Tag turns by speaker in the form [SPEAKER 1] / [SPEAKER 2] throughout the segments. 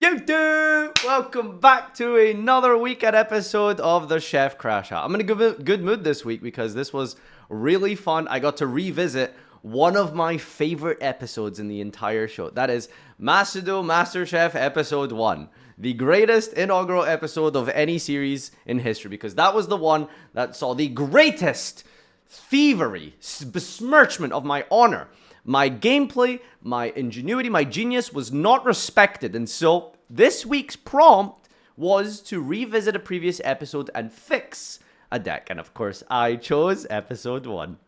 [SPEAKER 1] YouTube! Welcome back to another weekend episode of the Chef Crash Out. I'm in a good mood this week because this was really fun. I got to revisit one of my favorite episodes in the entire show. That is Masudo MasterChef Episode 1. The greatest inaugural episode of any series in history, because that was the one that saw the greatest thievery, besmirchment of my honor. My gameplay, my ingenuity, my genius was not respected. And so this week's prompt was to revisit a previous episode and fix a deck. And of course, I chose episode 1.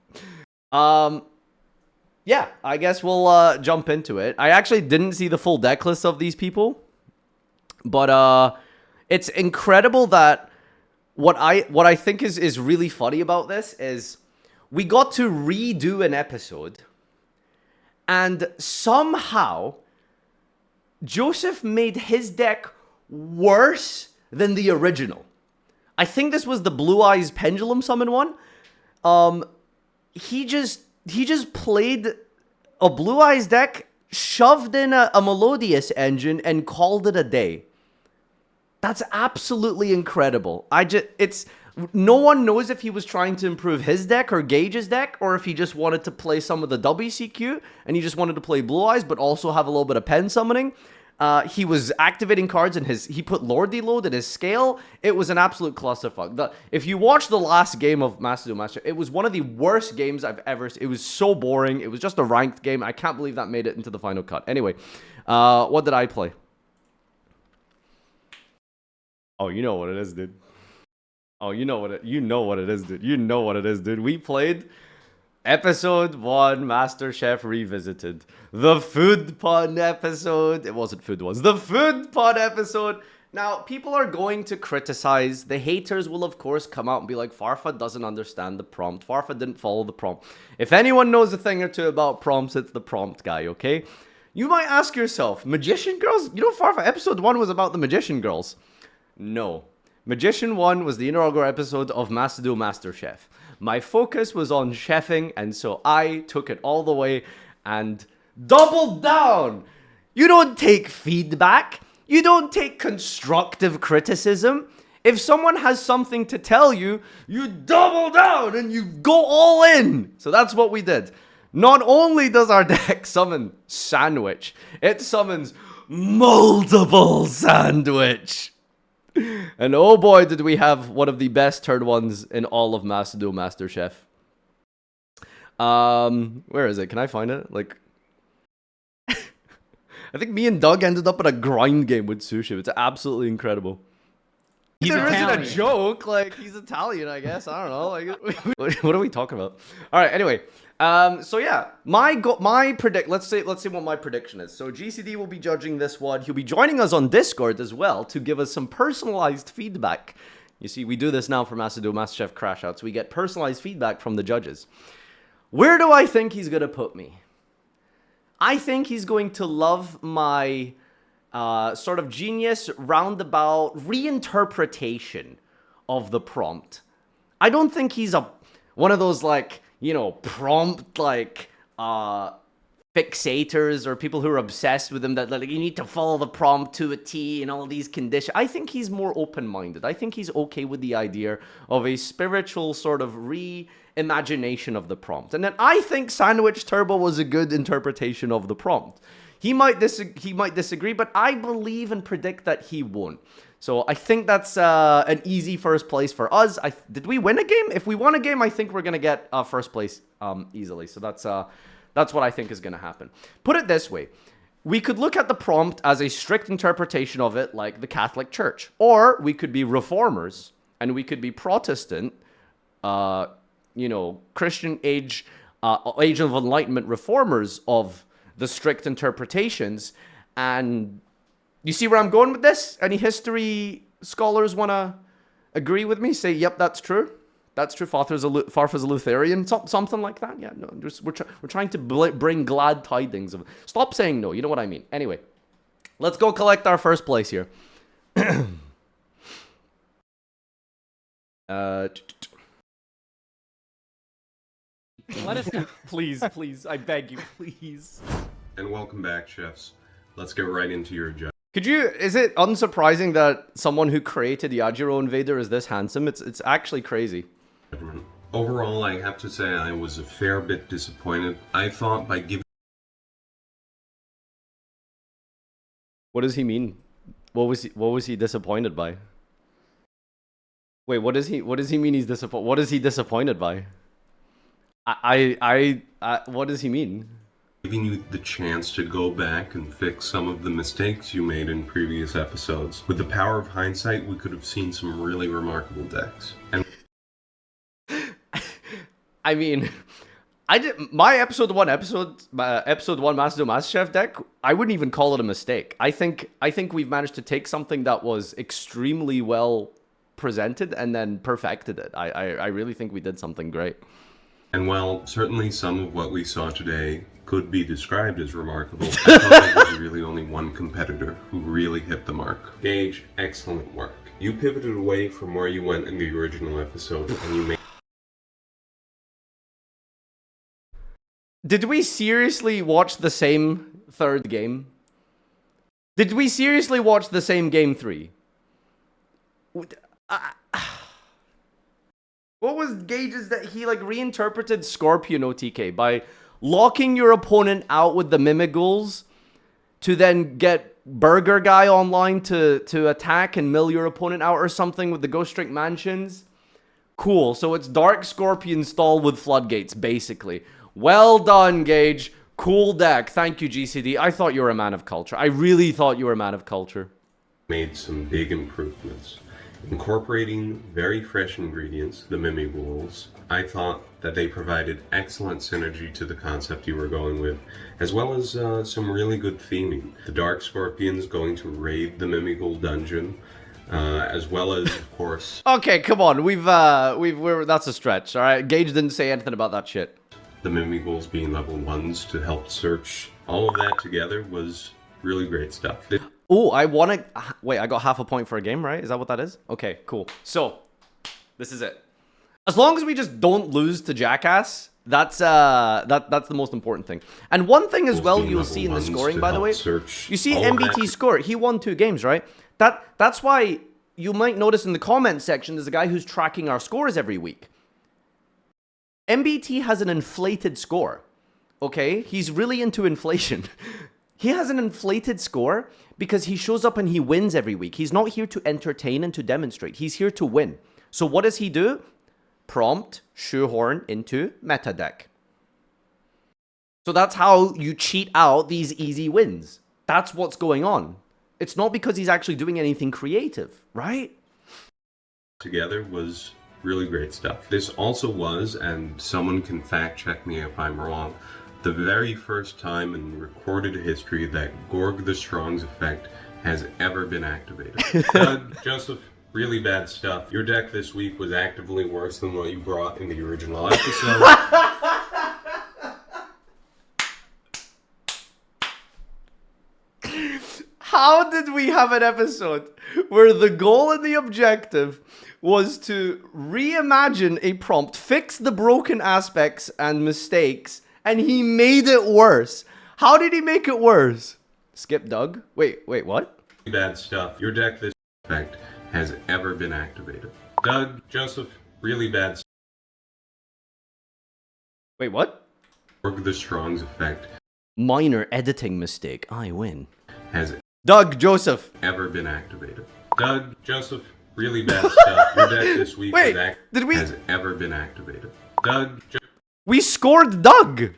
[SPEAKER 1] Yeah, I guess we'll jump into it. I actually didn't see the full deck list of these people. But it's incredible that what I think is really funny about this is we got to redo an episode. And somehow, Joseph made his deck worse than the original. I think this was the Blue Eyes Pendulum Summon one. He just played a Blue Eyes deck, shoved in a Melodious engine, and called it a day. That's absolutely incredible. No one knows if he was trying to improve his deck or Gage's deck, or if he just wanted to play some of the WCQ, and he just wanted to play Blue Eyes, but also have a little bit of pen summoning. He was activating cards in he put Lord Deload in his scale. It was an absolute clusterfuck. If you watch the last game of Masudo Master, it was one of the worst games I've ever seen. It was so boring. It was just a ranked game. I can't believe that made it into the final cut. Anyway, what did I play? Oh, you know what it is, dude. Oh, you know what it is, dude. You know what it is, dude. We played episode 1 MasterChef Revisited. The food pun episode. It wasn't food ones. The food pun episode. Now, people are going to criticize. The haters will, of course, come out and be like, Farfa doesn't understand the prompt. Farfa didn't follow the prompt. If anyone knows a thing or two about prompts, it's the prompt guy, okay? You might ask yourself, Magician Girls? You know, Farfa, episode 1 was about the Magician Girls. No. Magician 1 was the inaugural episode of Masudo MasterChef. My focus was on chefing, and so I took it all the way and doubled down. You don't take feedback. You don't take constructive criticism. If someone has something to tell you, you double down and you go all in. So that's what we did. Not only does our deck summon Sandwich, it summons multiple Sandwich. And oh boy, did we have one of the best turn ones in all of Masudo MasterChef. Where is it? Can I find it? Like, I think me and Doug ended up in a grind game with Sushi. It's absolutely incredible.
[SPEAKER 2] He's
[SPEAKER 1] there
[SPEAKER 2] Italian.
[SPEAKER 1] isn't a joke. Like, he's Italian, I guess. I don't know. Like, what are we talking about? All right. Anyway, so yeah, let's see what my prediction is. So GCD will be judging this one. He'll be joining us on Discord as well to give us some personalized feedback. You see, we do this now for Masudo MasterChef Crash Out, so we get personalized feedback from the judges. Where do I think he's gonna put me? I think he's going to love my sort of genius roundabout reinterpretation of the prompt. I don't think he's one of those, like, you know, prompt, like, fixators or people who are obsessed with them that, like, you need to follow the prompt to a T and all these conditions. I think he's more open-minded. I think he's okay with the idea of a spiritual sort of reimagination of the prompt. And then I think Sandwich Turbo was a good interpretation of the prompt. He might disagree, but I believe and predict that he won't. So I think that's an easy first place for us. Did we win a game? If we won a game, I think we're gonna get first place easily. So that's what I think is gonna happen. Put it this way: we could look at the prompt as a strict interpretation of it, like the Catholic Church, or we could be reformers and we could be Protestant, you know, Christian age of Enlightenment reformers of the strict interpretations. And you see where I'm going with this? Any history scholars want to agree with me? Say, yep, that's true. That's true. Farfa's a Lutheran. Something like that. Yeah, no, we're trying to bring glad tidings. Stop saying no. You know what I mean. Anyway, let's go collect our first place here.
[SPEAKER 2] Let us know.
[SPEAKER 1] Please, please, I beg you, please.
[SPEAKER 3] And welcome back, chefs. Let's get right into your judgment.
[SPEAKER 1] Could you? Is it unsurprising that someone who created Yajiro Invader is this handsome? It's actually crazy.
[SPEAKER 3] Overall, I have to say I was a fair bit disappointed. I thought by giving
[SPEAKER 1] What does he mean? What was he disappointed by? Wait, what does he mean he's disappointed? What is he disappointed by? What does he mean?
[SPEAKER 3] giving you the chance to go back and fix some of the mistakes you made in previous episodes. With the power of hindsight, we could have seen some really remarkable decks. And
[SPEAKER 1] I mean, I did my episode one Master Chef deck. I wouldn't even call it a mistake. I think we've managed to take something that was extremely well presented and then perfected it. I really think we did something great.
[SPEAKER 3] And while certainly some of what we saw today could be described as remarkable, I thought there was really only one competitor who really hit the mark. Gage, excellent work. You pivoted away from where you went in the original episode, and you made...
[SPEAKER 1] Did we seriously watch the same third game? Did we seriously watch the same game 3? What was Gage's that he like reinterpreted Scorpion OTK by locking your opponent out with the Mimigulls to then get Burger Guy online to attack and mill your opponent out or something with the Ghost Trick Mansions? Cool, so it's Dark Scorpion stall with Floodgates, basically. Well done, Gage. Cool deck. Thank you, GCD. I thought you were a man of culture. I really thought you were a man of culture.
[SPEAKER 3] Made some big improvements. Incorporating very fresh ingredients, the Mimigulls, I thought that they provided excellent synergy to the concept you were going with, as well as some really good theming. The Dark Scorpions going to raid the Mimigul dungeon, as well as, of course...
[SPEAKER 1] Okay, come on. That's a stretch, alright? Gage didn't say anything about that shit.
[SPEAKER 3] The Mimigulls being level 1s to help search. All of that together was really great stuff.
[SPEAKER 1] Oh, I want to... Wait, I got half a point for a game, right? Is that what that is? Okay, cool. So, this is it. As long as we just don't lose to Jackass, that's the most important thing. And one thing as well you'll see in the scoring, by the way, you see MBT's score. He won 2 games, right? That's why you might notice in the comment section there's a guy who's tracking our scores every week. MBT has an inflated score, okay? He's really into inflation. He has an inflated score because he shows up and he wins every week. He's not here to entertain and to demonstrate. He's here to win. So what does he do? Prompt, shoehorn into meta deck. So that's how you cheat out these easy wins. That's what's going on. It's not because he's actually doing anything creative, right?
[SPEAKER 3] Together was really great stuff. This also was, and someone can fact check me if I'm wrong, the very first time in recorded history that Gorg the Strong's effect has ever been activated. Doug, Joseph, really bad stuff. Your deck this week was actively worse than what you brought in the original episode.
[SPEAKER 1] How did we have an episode where the goal and the objective was to reimagine a prompt, fix the broken aspects and mistakes, and he made it worse? How did he make it worse? Skip Doug? Wait, what?
[SPEAKER 3] Bad stuff. Your deck this effect has ever been activated. Doug, Joseph, really bad stuff.
[SPEAKER 1] Wait, what?
[SPEAKER 3] Gorg the Strong's effect.
[SPEAKER 1] Minor editing mistake. I win.
[SPEAKER 3] Has
[SPEAKER 1] Doug, Joseph.
[SPEAKER 3] ever been activated. Doug, Joseph, really bad stuff. Your deck this week
[SPEAKER 1] Wait, did we...
[SPEAKER 3] has ever been activated. Doug,
[SPEAKER 1] We scored Doug!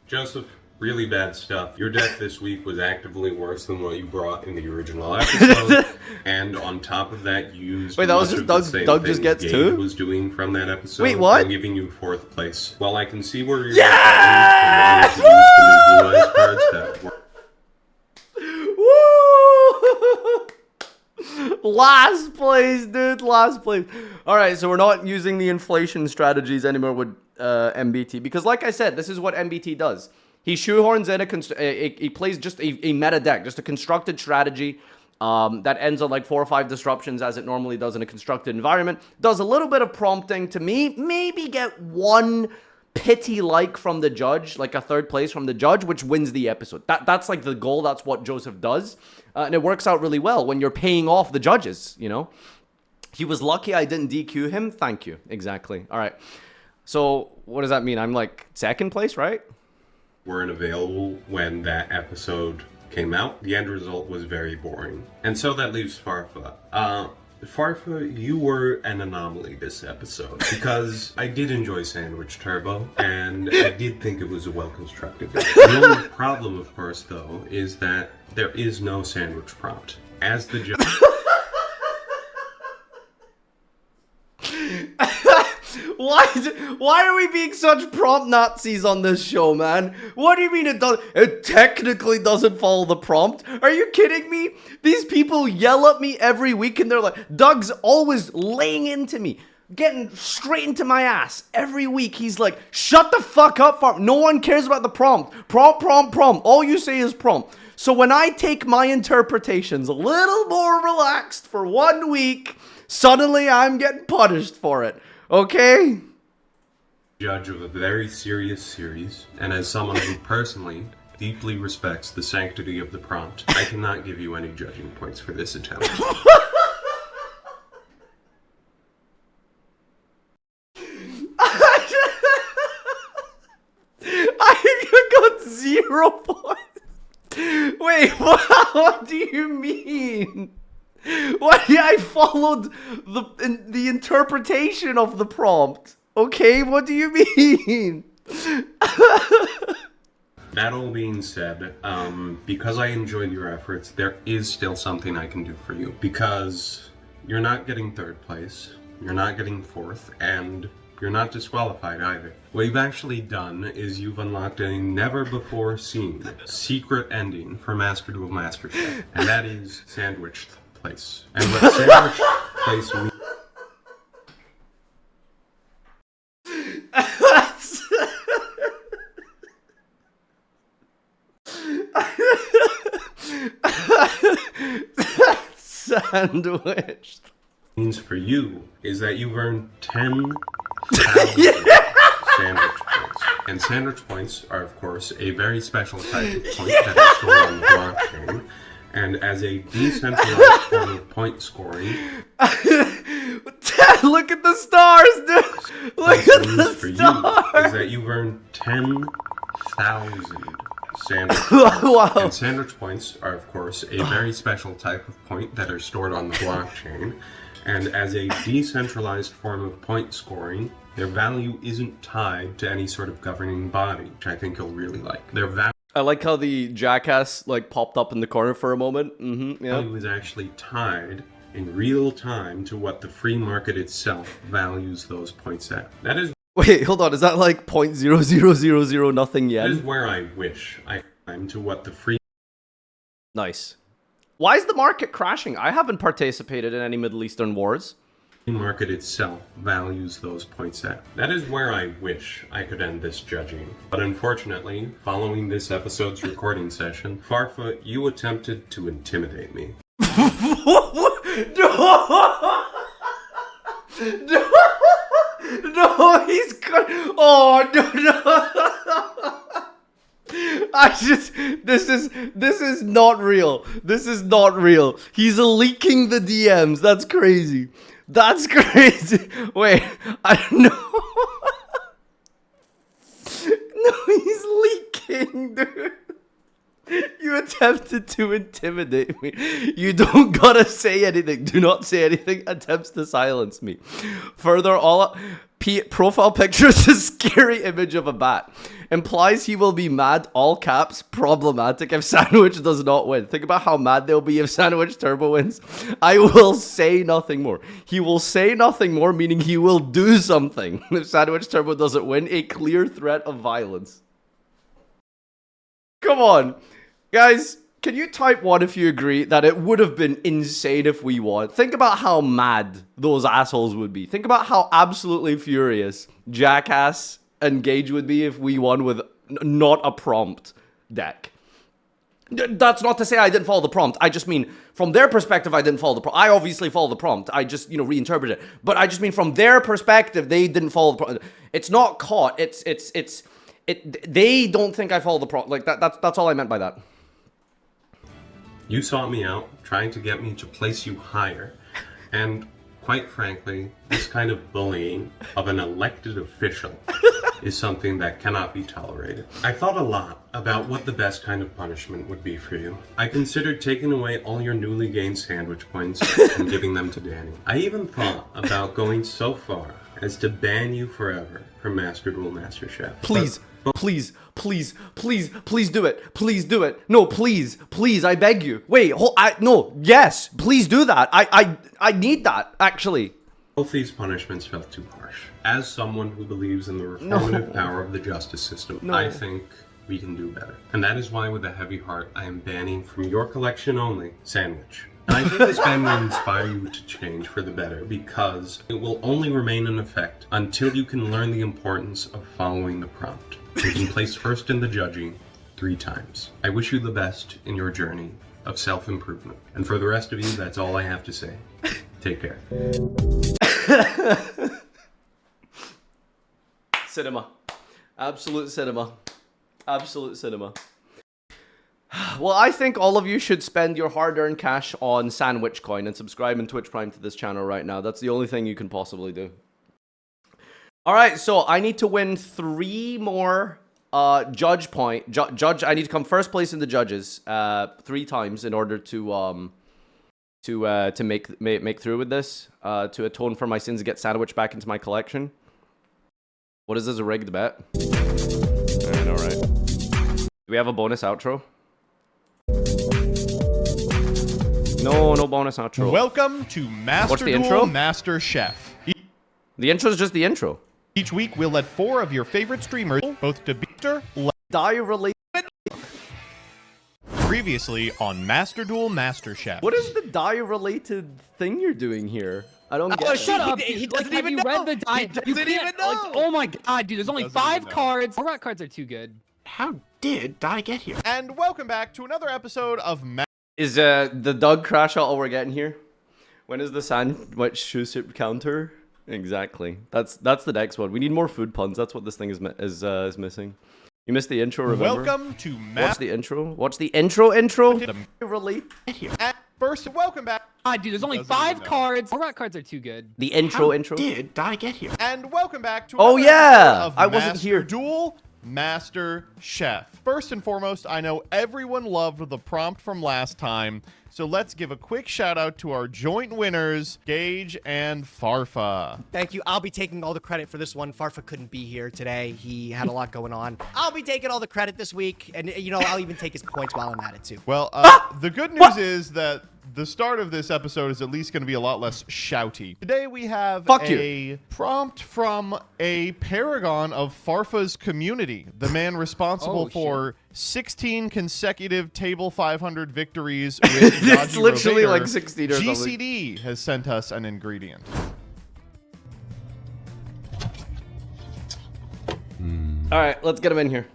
[SPEAKER 3] Joseph, really bad stuff. Your deck this week was actively worse than what you brought in the original episode. And on top of that, you used...
[SPEAKER 1] Wait, that was just Doug just gets
[SPEAKER 3] Gabe
[SPEAKER 1] 2?
[SPEAKER 3] was doing from that episode.
[SPEAKER 1] Wait, what?
[SPEAKER 3] I'm giving you 4th place. While I can see where you're...
[SPEAKER 1] Yes!
[SPEAKER 3] And use the new blue eyes cards that were...
[SPEAKER 1] Woo! Last place, dude. Last place. Alright, so we're not using the inflation strategies anymore with MBT. Because like I said, this is what MBT does. He shoehorns in he plays just a meta deck, just a constructed strategy that ends on like 4 or 5 disruptions as it normally does in a constructed environment. Does a little bit of prompting to maybe get 1 pity like from the judge, like a third place from the judge, which wins the episode. That's like the goal. That's what Joseph does. And it works out really well when you're paying off the judges, you know? He was lucky I didn't DQ him. Thank you. Exactly. All right. So what does that mean? I'm like second place, right?
[SPEAKER 3] Weren't available when that episode came out. The end result was very boring. And so that leaves Farfa. Farfa, you were an anomaly this episode because I did enjoy Sandwich Turbo and I did think it was a well-constructed video. The only problem, of course, though, is that there is no sandwich prompt. As the judge...
[SPEAKER 1] Why are we being such prompt Nazis on this show, man? What do you mean it technically doesn't follow the prompt? Are you kidding me? These people yell at me every week and they're like, Doug's always laying into me, getting straight into my ass. Every week he's like, shut the fuck up, Farm. No one cares about the prompt. Prompt. All you say is prompt. So when I take my interpretations a little more relaxed for 1 week, suddenly I'm getting punished for it. Okay?
[SPEAKER 3] Judge of a very serious series, and as someone who personally deeply respects the sanctity of the prompt, I cannot give you any judging points for this attempt.
[SPEAKER 1] I got 0 points. Wait, what do you mean? Why? I followed the interpretation of the prompt. Okay, what do you mean?
[SPEAKER 3] That all being said, because I enjoyed your efforts, there is still something I can do for you. Because you're not getting third place, you're not getting fourth, and you're not disqualified either. What you've actually done is you've unlocked a never-before-seen secret ending for Master Duel Master Chef, and that is Sandwich Place. And what Sandwich Place means...
[SPEAKER 1] Sandwich
[SPEAKER 3] means for you is that you've earned 10,000 sandwich points. And sandwich points are, of course, a very special type of point that is stored on the blockchain. And as a decentralized form of point scoring,
[SPEAKER 1] look at the stars, dude. Look at the
[SPEAKER 3] for
[SPEAKER 1] stars.
[SPEAKER 3] you is that you've earned 10,000 sandwich points.
[SPEAKER 1] Wow.
[SPEAKER 3] And sandwich points are, of course, a very special type of point that are stored on the blockchain. And as a decentralized form of point scoring, their value isn't tied to any sort of governing body, which I think you'll really like. Their
[SPEAKER 1] I like how the jackass like popped up in the corner for a moment. Yeah.
[SPEAKER 3] value is actually tied in real time to what the free market itself values those points at. That is
[SPEAKER 1] Wait, hold on. Is that like 0.0000 nothing
[SPEAKER 3] That is
[SPEAKER 1] yen?
[SPEAKER 3] where I wish I time to what the free
[SPEAKER 1] Nice. Why is the market crashing? I haven't participated in any Middle Eastern wars.
[SPEAKER 3] market itself values those points at. That is where I wish I could end this judging. But unfortunately, following this episode's recording session, Farfa, you attempted to intimidate me.
[SPEAKER 1] No, he's oh no. This is not real. This is not real. He's leaking the DMs. That's crazy. That's crazy. Wait, I don't know. No, he's leaking, dude. You attempted to intimidate me. You don't gotta say anything. Do not say anything. Attempts to silence me. Further, profile picture is a scary image of a bat. Implies he will be mad, all caps, problematic if Sandwich does not win. Think about how mad they'll be if Sandwich Turbo wins. I will say nothing more. He will say nothing more, meaning he will do something. If Sandwich Turbo doesn't win, a clear threat of violence. Come on. Guys, can you type 1 if you agree that it would have been insane if we won? Think about how mad those assholes would be. Think about how absolutely furious Jackass and Gage would be if we won with not a prompt deck. That's not to say I didn't follow the prompt. I just mean from their perspective, I didn't follow the prompt. I obviously follow the prompt. I just, reinterpret it. But I just mean from their perspective, they didn't follow the prompt. It's not caught. They don't think I follow the prompt. Like that's all I meant by that.
[SPEAKER 3] You sought me out, trying to get me to place you higher. And quite frankly, this kind of bullying of an elected official is something that cannot be tolerated. I thought a lot about what the best kind of punishment would be for you. I considered taking away all your newly gained sandwich points and giving them to Danny. I even thought about going so far as to ban you forever from Master Duel Master Chef.
[SPEAKER 1] Please do it. Please do it. No, please, I beg you. Wait, yes, please do that. I need that, actually.
[SPEAKER 3] Both these punishments felt too harsh. As someone who believes in the reformative power of the justice system, I think we can do better. And that is why, with a heavy heart, I am banning from your collection only, Sandwich. And I think this ban will inspire you to change for the better, because it will only remain in effect until you can learn the importance of following the prompt. Taking place first in the judging 3 times. I wish you the best in your journey of self-improvement. And for the rest of you, that's all I have to say. Take care.
[SPEAKER 1] Cinema. Absolute cinema. Absolute cinema. Well, I think all of you should spend your hard-earned cash on Sandwich Coin and subscribe in Twitch Prime to this channel right now. That's the only thing you can possibly do. Alright, so I need to win 3 more judge point. Judge, I need to come first place in the judges 3 times in order to make through with this, to atone for my sins and get Sandwich back into my collection. What is this, a rigged bet? Alright. Do we have a bonus outro? No bonus outro.
[SPEAKER 4] Welcome to Master
[SPEAKER 1] the
[SPEAKER 4] Duel
[SPEAKER 1] intro?
[SPEAKER 4] Master Chef.
[SPEAKER 1] The intro is just the intro.
[SPEAKER 4] Each week, we'll let 4 of your favorite streamers, both debate or
[SPEAKER 1] Die-related.
[SPEAKER 4] previously on Master Duel Master Chef.
[SPEAKER 1] What is the die-related thing you're doing here? I don't get it.
[SPEAKER 2] Shut up!
[SPEAKER 4] He doesn't
[SPEAKER 2] have
[SPEAKER 4] even
[SPEAKER 2] you
[SPEAKER 4] know.
[SPEAKER 2] read the die?
[SPEAKER 4] He
[SPEAKER 2] You
[SPEAKER 4] doesn't
[SPEAKER 2] can't,
[SPEAKER 4] even know.
[SPEAKER 2] like, oh my god, dude! There's only
[SPEAKER 4] Doesn't
[SPEAKER 2] 5
[SPEAKER 4] even know.
[SPEAKER 2] cards. Forgot cards are too good.
[SPEAKER 5] How did I get here?
[SPEAKER 4] And welcome back to another episode of
[SPEAKER 1] Is the Doug crash all we're getting here? When is the sandwich shoe counter? Exactly. That's the next one. We need more food puns. That's what this thing is missing. You missed the intro, remember?
[SPEAKER 4] Welcome to
[SPEAKER 1] Watch
[SPEAKER 4] Master
[SPEAKER 1] the intro. Watch the intro. Relate.
[SPEAKER 4] And first, welcome back.
[SPEAKER 2] God, dude, there's only
[SPEAKER 4] Doesn't
[SPEAKER 2] 5
[SPEAKER 4] even know.
[SPEAKER 2] cards. Forgot cards are too good.
[SPEAKER 1] The intro.
[SPEAKER 5] Did I get here?
[SPEAKER 4] And welcome back to
[SPEAKER 1] Oh,
[SPEAKER 4] another
[SPEAKER 1] yeah!
[SPEAKER 4] episode of
[SPEAKER 1] I wasn't
[SPEAKER 4] Master
[SPEAKER 1] here.
[SPEAKER 4] Duel Master Chef. First and foremost, I know everyone loved the prompt from last time, so let's give a quick shout out to our joint winners, Gage and Farfa.
[SPEAKER 6] Thank you. I'll be taking all the credit for this one. Farfa couldn't be here today. He had a lot going on. I'll be taking all the credit this week. And, I'll even take his points while I'm at it, too.
[SPEAKER 4] Well, the good news is that the start of this episode is at least going to be a lot less shouty. Today we have a prompt from a paragon of Farfa's community, the man responsible
[SPEAKER 2] Oh,
[SPEAKER 4] for 16 consecutive Table 500 victories with
[SPEAKER 1] It's
[SPEAKER 4] Dodgy
[SPEAKER 1] literally
[SPEAKER 4] Rovator.
[SPEAKER 1] like 16 or something.
[SPEAKER 4] GCD has sent us an ingredient.
[SPEAKER 1] All right, let's get him in here.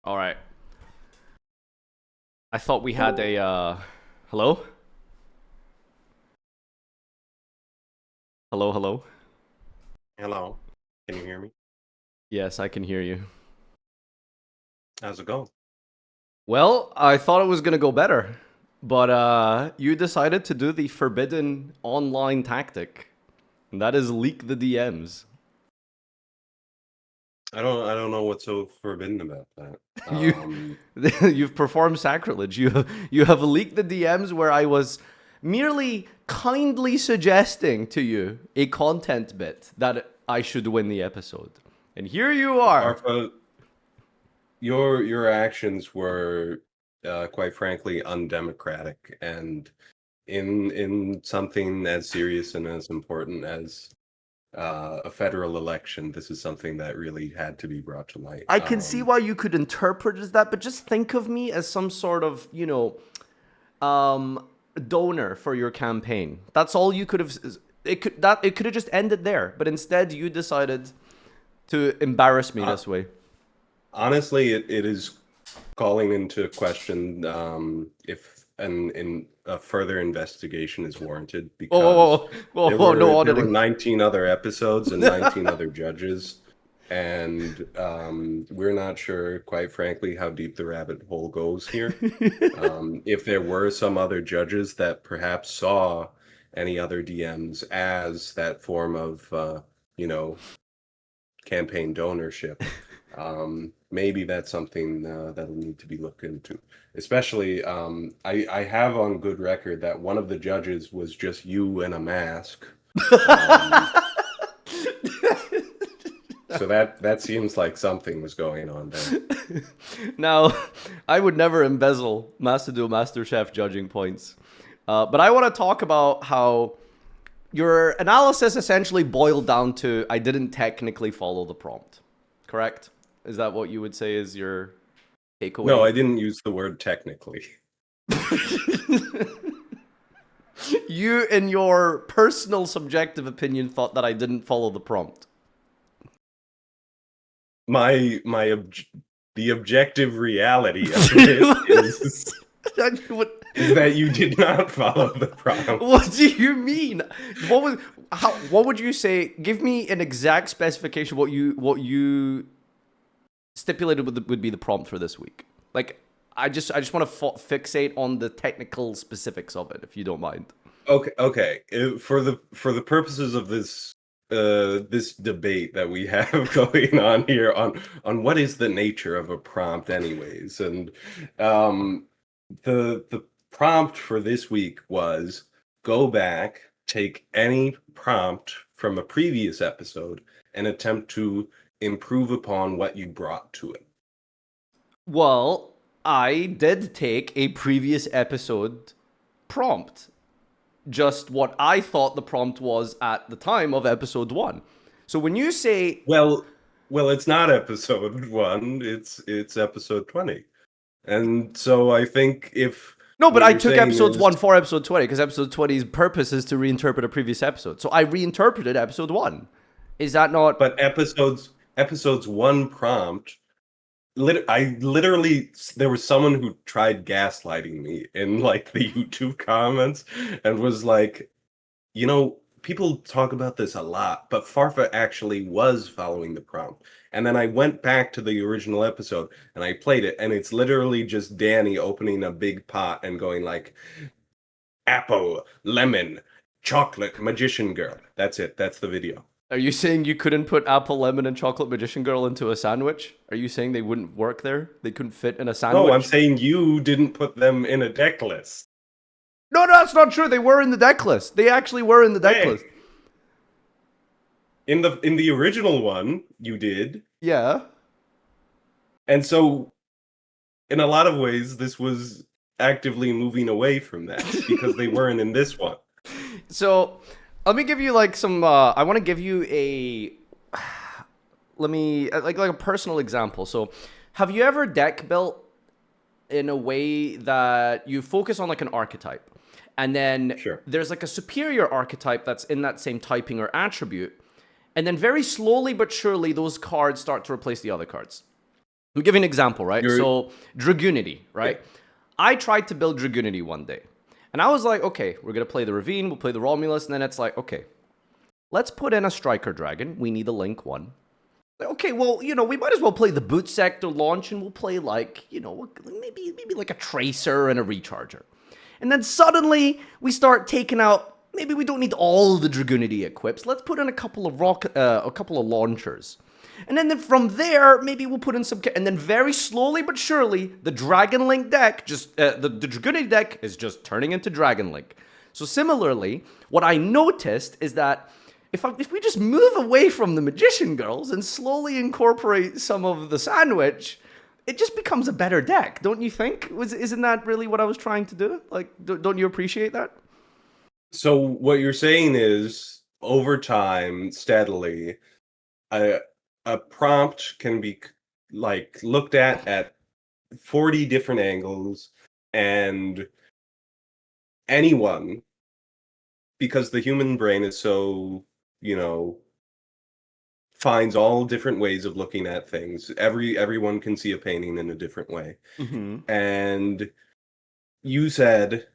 [SPEAKER 1] All right. I thought we had a hello? Hello?
[SPEAKER 7] Hello. Can you hear me?
[SPEAKER 1] Yes, I can hear you.
[SPEAKER 7] How's it going?
[SPEAKER 1] Well, I thought it was going to go better, but you decided to do the forbidden online tactic. And that is leak the DMs.
[SPEAKER 7] I don't know what's so forbidden about that.
[SPEAKER 1] You've performed sacrilege. You have leaked the DMs where I was merely kindly suggesting to you a content bit that I should win the episode. And here you are.
[SPEAKER 7] Farfa, your actions were quite frankly undemocratic, and in something as serious and as important as a federal election, this is something that really had to be brought to light.
[SPEAKER 1] I can see why you could interpret it as that, but just think of me as some sort of, donor for your campaign. That's all you could have. It could have just ended there, but instead you decided to embarrass me this way?
[SPEAKER 7] Honestly, it is calling into question if a further investigation is warranted,
[SPEAKER 1] Whoa, whoa,
[SPEAKER 7] because
[SPEAKER 1] whoa, whoa, whoa, no
[SPEAKER 7] there were
[SPEAKER 1] auditing.
[SPEAKER 7] 19 other episodes and 19 other judges, and we're not sure, quite frankly, how deep the rabbit hole goes here. If there were some other judges that perhaps saw any other DMs as that form of you know, campaign donorship, maybe that's something that'll need to be looked into. Especially, I have on good record that one of the judges was just you in a mask. Um, so that seems like something was going on there.
[SPEAKER 1] Now, I would never embezzle MasterChef judging points. But I want to talk about how your analysis essentially boiled down to I didn't technically follow the prompt. Correct? Is that what you would say is your takeaway?
[SPEAKER 7] No, I didn't use the word technically.
[SPEAKER 1] You, in your personal subjective opinion, thought that I didn't follow the prompt.
[SPEAKER 7] The objective reality of this is that you did not follow the prompt.
[SPEAKER 1] What do you mean? What would you say? Give me an exact specification. What you stipulated would be the prompt for this week. Like, I just want to fixate on the technical specifics of it, if you don't mind.
[SPEAKER 7] Okay. For the purposes of this this debate that we have going on here on what is the nature of a prompt, anyways, and the prompt for this week was go back, take any prompt from a previous episode, and attempt to improve upon what you brought to it.
[SPEAKER 1] Well, I did take a previous episode prompt. Just what I thought the prompt was at the time of episode 1. So when you say...
[SPEAKER 7] Well, it's not episode 1, it's episode 20. And so I think if...
[SPEAKER 1] No, but
[SPEAKER 7] what
[SPEAKER 1] I
[SPEAKER 7] you're
[SPEAKER 1] took
[SPEAKER 7] saying
[SPEAKER 1] episode
[SPEAKER 7] is-
[SPEAKER 1] 1 for episode 20, because episode 20's purpose is to reinterpret a previous episode. So I reinterpreted episode 1. Is that not...
[SPEAKER 7] But episodes 1 prompt, I literally, there was someone who tried gaslighting me in like the YouTube comments and was like, you know, people talk about this a lot, but Farfa actually was following the prompt. And then I went back to the original episode and I played it, and it's literally just Danny opening a big pot and going like, apple, lemon, chocolate, magician girl. That's it. That's the video.
[SPEAKER 1] Are you saying you couldn't put apple, lemon, and chocolate magician girl into a sandwich? Are you saying they wouldn't work there? They couldn't fit in a sandwich?
[SPEAKER 7] No, I'm saying you didn't put them in a deck list.
[SPEAKER 1] No, that's not true. They were in the deck list. They actually were in the deck
[SPEAKER 7] Hey.
[SPEAKER 1] list.
[SPEAKER 7] In the original one, you did.
[SPEAKER 1] Yeah.
[SPEAKER 7] And so, in a lot of ways, this was actively moving away from that because they weren't in this one.
[SPEAKER 1] So, let me give you like some. I want to give you a. Let me like a personal example. So, have you ever deck built in a way that you focus on like an archetype, and then
[SPEAKER 7] Sure.
[SPEAKER 1] there's like a superior archetype that's in that same typing or attribute, and then very slowly but surely those cards start to replace the other cards. I'll give you an example, right? So, Dragoonity, right?
[SPEAKER 7] Yeah.
[SPEAKER 1] I tried to build Dragoonity one day. And I was like, okay, we're going to play the Ravine, we'll play the Romulus, and then it's like, okay, let's put in a Striker Dragon. We need a Link 1. Okay, well, you know, we might as well play the Boot Sector launch, and we'll play like, you know, maybe like a Tracer and a Recharger. And then suddenly, we start taking out, maybe we don't need all the Dragoonity equips. Let's put in a couple of launchers. And then from there, maybe we'll put in some... And then very slowly but surely, the Dragon Link deck, the Dragoonity deck is just turning into Dragon Link. So similarly, what I noticed is that if we just move away from the Magician Girls and slowly incorporate some of the sandwich, it just becomes a better deck, don't you think? Isn't that really what I was trying to do? Like, don't you appreciate that?
[SPEAKER 7] So what you're saying is, over time, steadily, a prompt can be like looked at 40 different angles, and anyone, because the human brain is so, you know, finds all different ways of looking at things. Everyone can see a painting in a different way. And you said,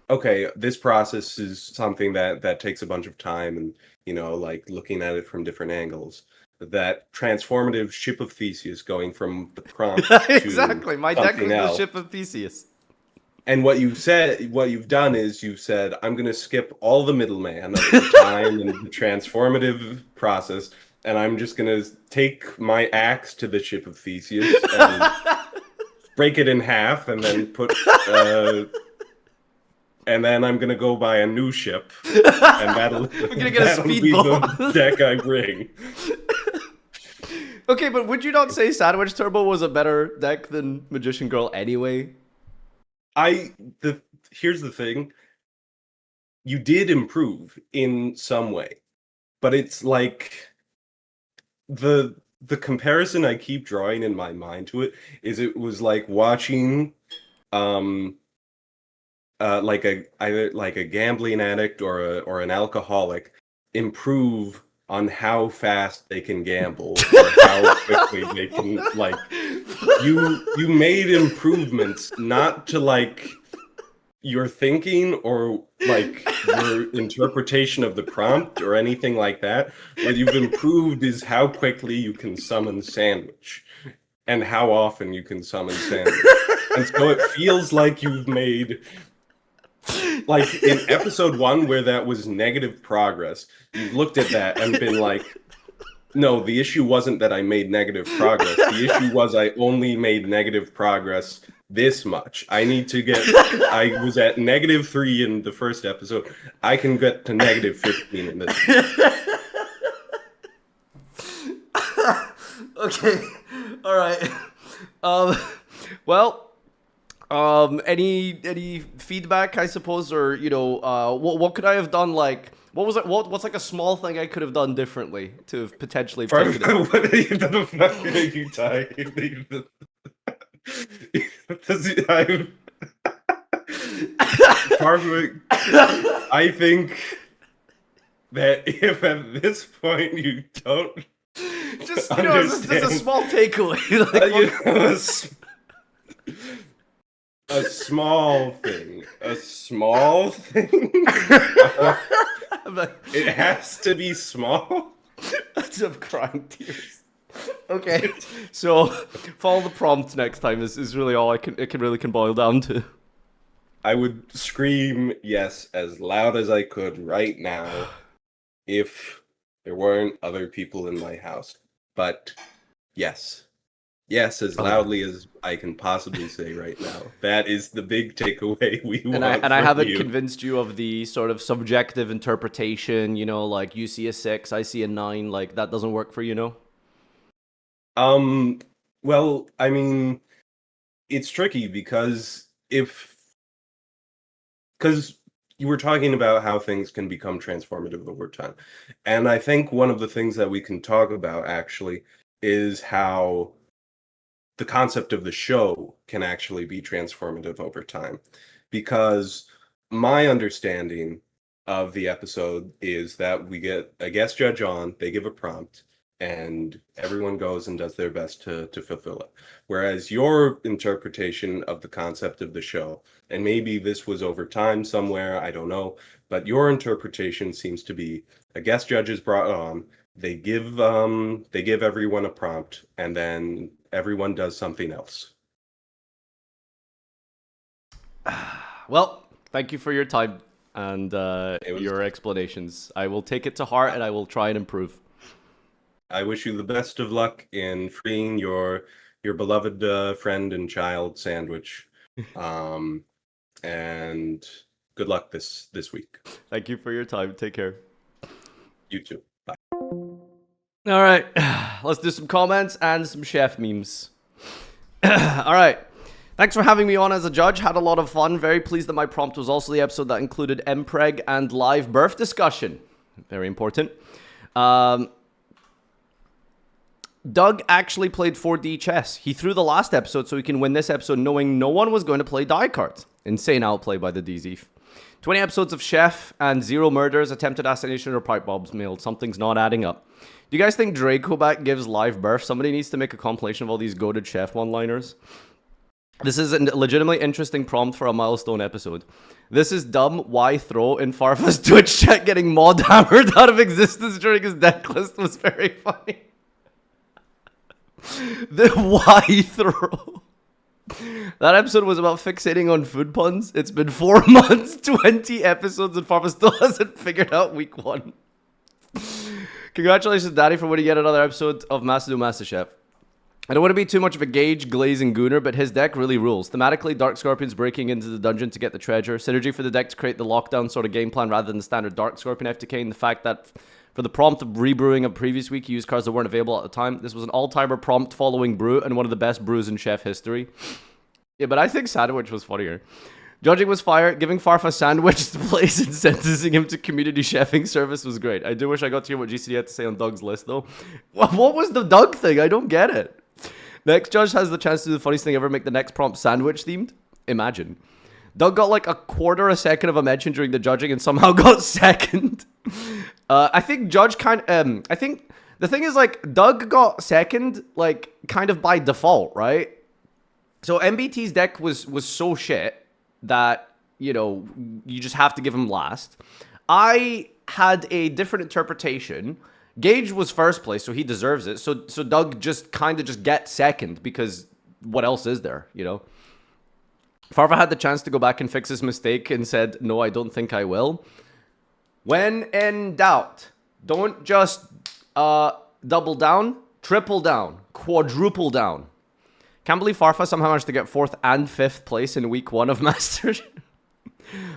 [SPEAKER 7] okay, this process is something that takes a bunch of time, and like looking at it from different angles. That transformative ship of Theseus, going from the prompt
[SPEAKER 1] Exactly.
[SPEAKER 7] to
[SPEAKER 1] My deck was
[SPEAKER 7] something
[SPEAKER 1] the
[SPEAKER 7] else.
[SPEAKER 1] ship of Theseus.
[SPEAKER 7] And what you've done is you've said, I'm going to skip all the middleman of the time and the transformative process, and I'm just going to take my axe to the ship of Theseus and break it in half, and then put, and then I'm going to go buy a new ship, and that'll
[SPEAKER 1] gonna get a
[SPEAKER 7] that'll be
[SPEAKER 1] speedboat.
[SPEAKER 7] the deck I bring.
[SPEAKER 1] Okay, but would you not say Sandwich Turbo was a better deck than Magician Girl anyway?
[SPEAKER 7] Here's the thing. You did improve in some way, but it's like the comparison I keep drawing in my mind to it is it was like watching either like a gambling addict or an alcoholic improve on how fast they can gamble or how quickly they can, like, you made improvements, not to like your thinking or like your interpretation of the prompt or anything like that. What you've improved is how quickly you can summon Sandwich and how often you can summon Sandwich. And so it feels like you've made, like in episode 1 where that was negative progress, you've looked at that and been like, no, the issue wasn't that I made negative progress. The issue was I only made negative progress this much. I need to get, I was at -3 in the first episode. I can get to -15 in this.
[SPEAKER 1] Okay. All right. Well, any feedback, I suppose, or what could I have done? Like, what was it? What's like a small thing I could have done differently to have potentially taken it?
[SPEAKER 7] What the fuck are you talking? I think that if at this point you don't
[SPEAKER 1] Just just a small takeaway.
[SPEAKER 7] A small thing. It has to be small.
[SPEAKER 1] I'm crying tears. Okay, so follow the prompt next time is really all it can boil down to.
[SPEAKER 7] I would scream yes as loud as I could right now if there weren't other people in my house. But yes. Yes, as loudly as I can possibly say right now. That is the big takeaway we want.
[SPEAKER 1] And I haven't convinced you of the sort of subjective interpretation, like you see a 6, I see a 9, like that doesn't work for you, no?
[SPEAKER 7] Well, I mean, it's tricky because you were talking about how things can become transformative over time. And I think one of the things that we can talk about actually is how the concept of the show can actually be transformative over time. Because my understanding of the episode is that we get a guest judge on, they give a prompt, and everyone goes and does their best to fulfill it. Whereas your interpretation of the concept of the show, and maybe this was over time somewhere, I don't know, but your interpretation seems to be a guest judge is brought on, they give everyone a prompt, and then everyone does something else.
[SPEAKER 1] Well, thank you for your time and your explanations. I will take it to heart and I will try and improve.
[SPEAKER 7] I wish you the best of luck in freeing your beloved friend and child Sandwich, and good luck this week.
[SPEAKER 1] Thank you for your time. Take care.
[SPEAKER 7] You too. Bye.
[SPEAKER 1] All right, let's do some comments and some chef memes. All right. Thanks for having me on as a judge. Had a lot of fun. Very pleased that my prompt was also the episode that included mpreg and live birth discussion. Very important. Doug actually played 4D chess. He threw the last episode so he can win this episode knowing no one was going to play die cards. Insane outplay by the DZ. 20 episodes of Chef and 0 murders, attempted assassination, or pipe bombs mailed. Something's not adding up. Do you guys think Dracoback gives live birth? Somebody needs to make a compilation of all these goated chef one-liners. This is a legitimately interesting prompt for a milestone episode. This is dumb. Why throw in Farfa's Twitch chat getting mod hammered out of existence during his deck list was very funny. The why throw. That episode was about fixating on food puns. It's been 4 months, 20 episodes, and Farfa still hasn't figured out week 1. Congratulations, Daddy, for winning yet another episode of Master Chef. I don't want to be too much of a Gage, glazing gooner, but his deck really rules. Thematically, Dark Scorpion's breaking into the dungeon to get the treasure. Synergy for the deck to create the lockdown sort of game plan rather than the standard Dark Scorpion FTK. And the fact that for the prompt of rebrewing a previous week, you used cards that weren't available at the time. This was an all-timer prompt following brew and one of the best brews in chef history. Yeah, but I think Sandwich was funnier. Judging was fire. Giving Farfa Sandwich the place and sentencing him to community chefing service was great. I do wish I got to hear what GCD had to say on Doug's list, though. What was the Doug thing? I don't get it. Next judge has the chance to do the funniest thing ever, make the next prompt sandwich themed. Imagine. Doug got like a quarter a second of a mention during the judging and somehow got second. I think Judge I think the thing is like Doug got second like kind of by default, right? So MBT's deck was so shit that, you know, you just have to give him last. I had a different interpretation. Gage was first place, so he deserves it. So Doug just kind of just gets second because what else is there, you know? Farfa had the chance to go back and fix his mistake and said, no, I don't think I will. When in doubt, don't just double down, triple down, quadruple down. Can't believe Farfa somehow managed to get 4th and 5th place in week 1 of Masters.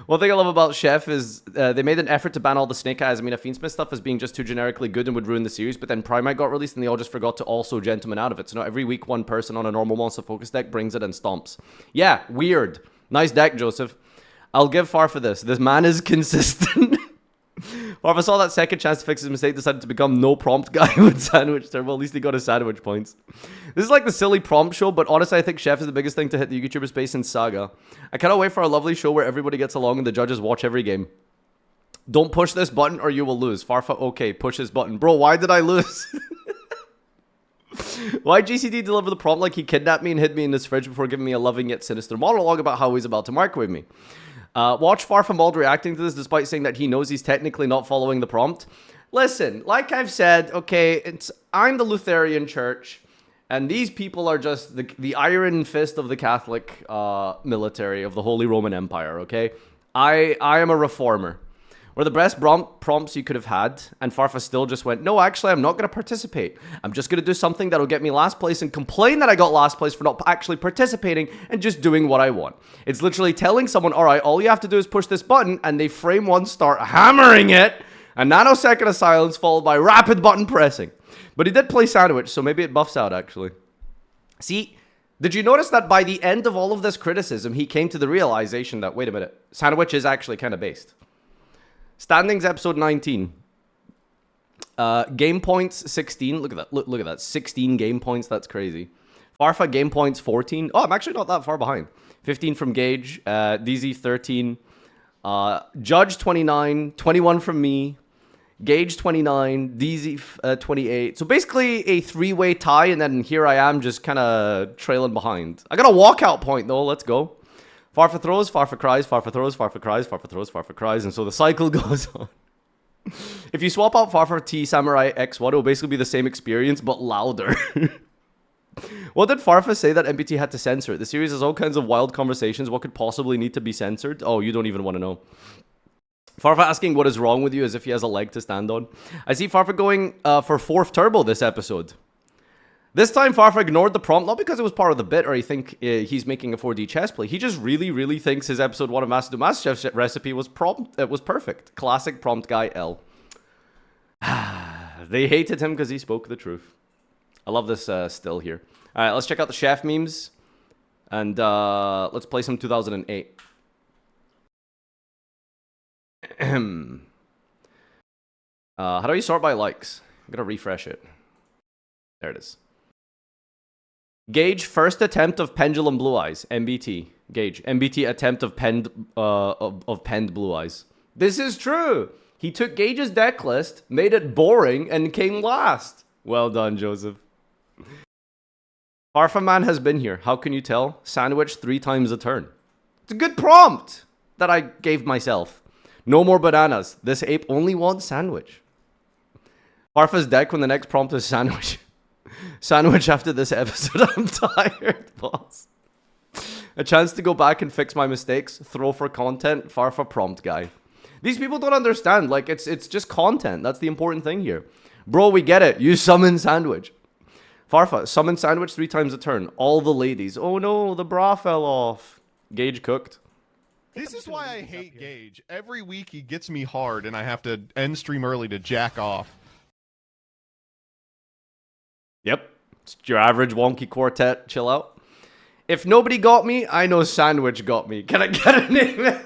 [SPEAKER 1] One thing I love about Chef is they made an effort to ban all the Snake Eyes. I mean, Fiendsmith stuff as being just too generically good and would ruin the series, but then Primite got released and they all just forgot to also Gentleman out of it. So now every week one person on a normal monster focus deck brings it and stomps. Yeah, weird. Nice deck, Joseph. I'll give Farfa this. This man is consistent. Farfa saw that second chance to fix his mistake, decided to become no prompt guy with Sandwich Turbo. At least he got his sandwich points. This is like the silly prompt show, but honestly, I think Chef is the biggest thing to hit the YouTuber space in Saga. I cannot wait for a lovely show where everybody gets along and the judges watch every game. Don't push this button or you will lose. Farfa, okay, push this button. Bro, why did I lose? Why GCD deliver the prompt like he kidnapped me and hid me in his fridge before giving me a loving yet sinister monologue about how he's about to microwave me? Watch Farfa Mold reacting to this despite saying that he knows he's technically not following the prompt. Listen, like I've said, okay, I'm the Lutheran Church, and these people are just the iron fist of the Catholic military of the Holy Roman Empire, okay? I am a reformer. Were the best prompts you could have had, and Farfa still just went, no, actually, I'm not going to participate. I'm just going to do something that'll get me last place and complain that I got last place for not actually participating and just doing what I want. It's literally telling someone, all right, all you have to do is push this button, and they frame one start hammering it, a nanosecond of silence followed by rapid button pressing. But he did play Sandwich, so maybe it buffs out, actually. See, did you notice that by the end of all of this criticism, he came to the realization that, wait a minute, Sandwich is actually kind of based. Standings episode 19. Game points 16. Look at that. Look at that. 16 game points. That's crazy. Farfa game points 14. Oh, I'm actually not that far behind. 15 from Gage. DZ 13. Judge 29. 21 from me. Gage 29. DZ 28. So basically a 3-way tie, and then here I am just kind of trailing behind. I got a walkout point though. Let's go. Farfa throws, Farfa cries, Farfa throws, Farfa cries, Farfa throws, Farfa cries, and so the cycle goes on. If you swap out Farfa T Samurai X1, it will basically be the same experience, but louder. What did Farfa say that MPT had to censor? The series has all kinds of wild conversations. What could possibly need to be censored? Oh, you don't even want to know. Farfa asking what is wrong with you as if he has a leg to stand on. I see Farfa going for 4th turbo this episode. This time, Farfa ignored the prompt, not because it was part of the bit or he think he's making a 4D chess play. He just really, really thinks his episode 1 of Master Chef's recipe was perfect. Classic prompt guy L. They hated him because he spoke the truth. I love this still here. All right, let's check out the chef memes. And let's play some 2008. How do you sort by likes? I'm going to refresh it. There it is. Gage first attempt of pendulum blue eyes. MBT. Gage MBT attempt of penned blue eyes. This is true. He took Gage's deck list, made it boring, and came last. Well done, Joseph. Farfa Man has been here. How can you tell? Sandwich 3 times a turn. It's a good prompt that I gave myself. No more bananas. This ape only wants sandwich. Farfa's deck when the next prompt is sandwich. Sandwich after this episode. I'm tired, boss. A chance to go back and fix my mistakes. Throw for content. Farfa prompt guy. These people don't understand. Like, it's just content. That's the important thing here. Bro, we get it. You summon sandwich. Farfa, summon sandwich 3 times a turn. All the ladies. Oh no, the bra fell off. Gage cooked.
[SPEAKER 4] This is why I hate Gage. Every week he gets me hard and I have to end stream early to jack off.
[SPEAKER 1] Yep. It's your average wonky quartet. Chill out. If nobody got me, I know sandwich got me. Can I get an amen?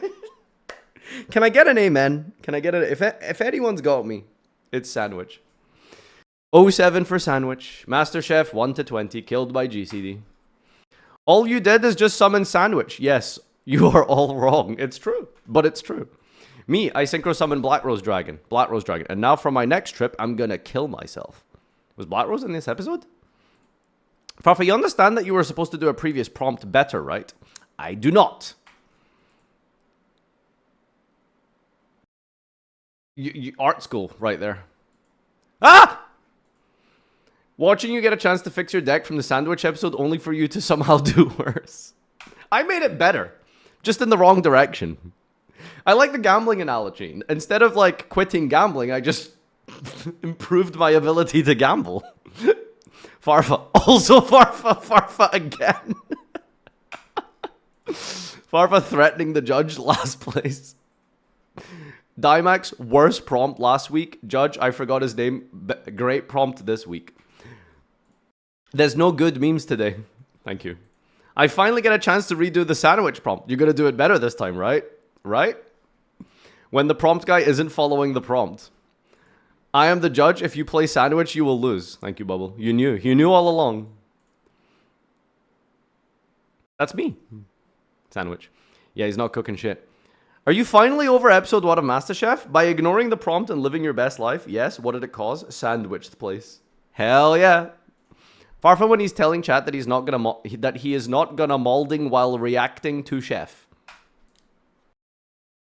[SPEAKER 1] Can I get an amen? Can I get it? If anyone's got me, it's sandwich. 07 for sandwich. MasterChef 1 to 20. Killed by GCD. All you did is just summon sandwich. Yes, you are all wrong. It's true, but it's true. Me, I synchro summon Black Rose Dragon. Black Rose Dragon. And now for my next trip, I'm gonna kill myself. Was Black Rose in this episode? Farfa, you understand that you were supposed to do a previous prompt better, right? I do not. You art school right there. Ah! Watching you get a chance to fix your deck from the sandwich episode only for you to somehow do worse. I made it better. Just in the wrong direction. I like the gambling analogy. Instead of like quitting gambling, I just improved my ability to gamble. Farfa. Also Farfa. Farfa again. Farfa threatening the judge. Last place. Dimax, worst prompt last week. Judge, I forgot his name. Great prompt this week. There's no good memes today. Thank you. I finally get a chance to redo the sandwich prompt. You're going to do it better this time, right? Right? When the prompt guy isn't following the prompt. I am the judge. If you play sandwich, you will lose. Thank you, Bubble. You knew. You knew all along. That's me. Sandwich. Yeah, he's not cooking shit. Are you finally over episode 1 of MasterChef? By ignoring the prompt and living your best life? Yes. What did it cause? Sandwiched place. Hell yeah. Farfa when he's telling chat that he's not gonna that he is not gonna molding while reacting to chef.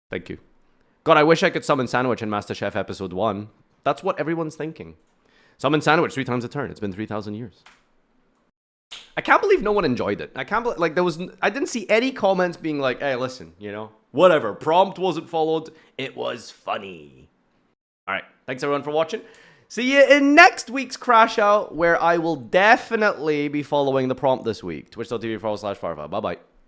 [SPEAKER 1] Thank you. God, I wish I could summon sandwich in MasterChef episode 1. That's what everyone's thinking. Summon sandwich 3 times a turn. It's been 3,000 years. I can't believe no one enjoyed it. I can't believe, like, I didn't see any comments being like, hey, listen, you know, whatever. Prompt wasn't followed. It was funny. All right. Thanks, everyone, for watching. See you in next week's Crash Out, where I will definitely be following the prompt this week. Twitch.tv/Farfa. Bye-bye.